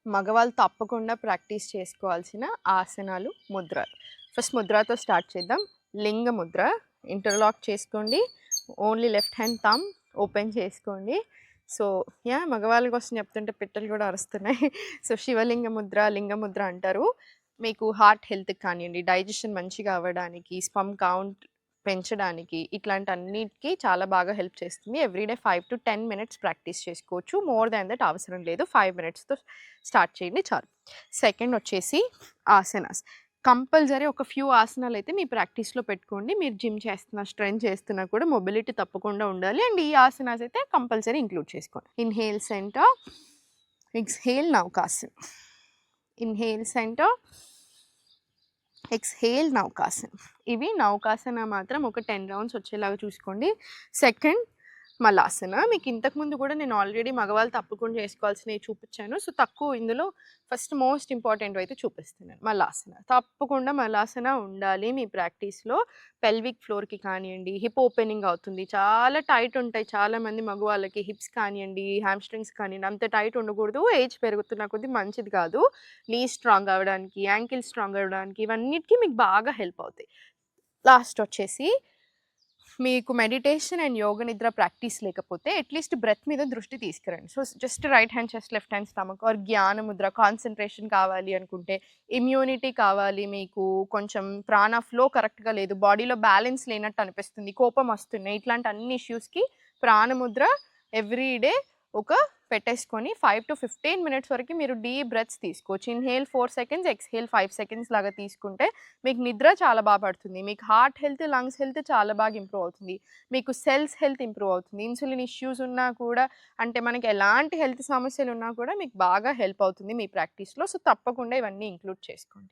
మగవాళ్ళు తప్పకుండా ప్రాక్టీస్ చేసుకోవాల్సిన ఆసనాలు, ముద్రలు. ఫస్ట్ ముద్రతో స్టార్ట్ చేద్దాం. లింగ ముద్ర. ఇంటర్లాక్ చేసుకోండి. Only left hand thumb open చేసుకోండి. సో మగవాళ్ళ కోసం చెప్తుంటే పిట్టలు కూడా అరుస్తున్నాయి. సో శివలింగ ముద్ర, లింగ ముద్ర అంటారు. మీకు హార్ట్ హెల్త్కి కానివ్వండి, డైజెషన్ మంచిగా అవ్వడానికి, స్పమ్ కౌంట్ పెంచడానికి, ఇట్లాంటి అన్నిటికీ చాలా బాగా హెల్ప్ చేస్తుంది. ఎవ్రీడే 5 to 10 మినిట్స్ ప్రాక్టీస్ చేసుకోవచ్చు. మోర్ దాన్ దట్ అవసరం లేదు. 5 మినిట్స్తో స్టార్ట్ చేయండి చాలు. సెకండ్ వచ్చేసి ఆసనాస్. కంపల్సరీ ఒక ఫ్యూ ఆసనాలు అయితే మీ ప్రాక్టీస్లో పెట్టుకోండి. మీరు జిమ్ చేస్తున్నా, స్ట్రెంత్ చేస్తున్నా కూడా మొబిలిటీ తప్పకుండా ఉండాలి. అండ్ ఈ ఆసనాస్ అయితే కంపల్సరీ ఇంక్లూడ్ చేసుకోండి. Inhale centre, exhale Naukasan. Inhale centre, exhale Naukasan. ఇవి నౌకాసన మాత్రం ఒక 10 రౌండ్స్ వచ్చేలాగా చూసుకోండి. సెకండ్ మలాసన. మీకు ఇంతకుముందు కూడా నేను ఆల్రెడీ మగవాళ్ళు తప్పకుండా చేసుకోవాల్సినవి చూపించాను. సో తక్కువ ఇందులో ఫస్ట్ మోస్ట్ ఇంపార్టెంట్ అయితే చూపిస్తున్నాను. మలాసన తప్పకుండా మలాసన ఉండాలి మీ ప్రాక్టీస్లో. పెల్విక్ ఫ్లోర్కి కానివ్వండి, హిప్ ఓపెనింగ్ అవుతుంది. చాలా టైట్ ఉంటాయి చాలామంది మగవాళ్ళకి. హిప్స్ కానివ్వండి, హ్యామ్స్ట్రింగ్స్ కానివ్వండి, అంత టైట్ ఉండకూడదు. ఏజ్ పెరుగుతున్న కొద్దీ మంచిది కాదు. నీ స్ట్రాంగ్ అవ్వడానికి, యాంకిల్ స్ట్రాంగ్ అవ్వడానికి, ఇవన్నిటికీ మీకు బాగా హెల్ప్ అవుతాయి. లాస్ట్ వచ్చేసి మీకు మెడిటేషన్ అండ్ యోగ నిద్ర ప్రాక్టీస్ లేకపోతే అట్లీస్ట్ బ్రెత్ మీద దృష్టి తీసుకురండి. So just right hand chest, left hand stomach or జ్ఞాన ముద్ర. కాన్సన్ట్రేషన్ కావాలి అనుకుంటే, ఇమ్యూనిటీ కావాలి, మీకు కొంచెం ప్రాణ ఫ్లో కరెక్ట్గా లేదు, బాడీలో బ్యాలెన్స్ లేనట్టు అనిపిస్తుంది, కోపం వస్తున్నాయి, ఇట్లాంటి అన్ని ఇష్యూస్కి ప్రాణముద్ర ఎవ్రీడే ఒక పెట్టేసుకొని 5 to 15 మినిట్స్ వరకు మీరు డీప్ బ్రెత్స్ తీసుకోవచ్చు. ఇన్హేల్ 4 సెకండ్స్, ఎక్స్హేల్ 5 సెకండ్స్ లాగా తీసుకుంటే మీకు నిద్ర చాలా బాగా పడుతుంది. మీకు హార్ట్ హెల్త్, లంగ్స్ హెల్త్ చాలా బాగా ఇంప్రూవ్ అవుతుంది. మీకు సెల్స్ హెల్త్ ఇంప్రూవ్ అవుతుంది. ఇన్సులిన్ ఇష్యూస్ ఉన్నా కూడా, అంటే మనకి ఎలాంటి హెల్త్ సమస్యలు ఉన్నా కూడా మీకు బాగా హెల్ప్ అవుతుంది మీ ప్రాక్టీస్లో. సో తప్పకుండా ఇవన్నీ ఇంక్లూడ్ చేసుకోండి.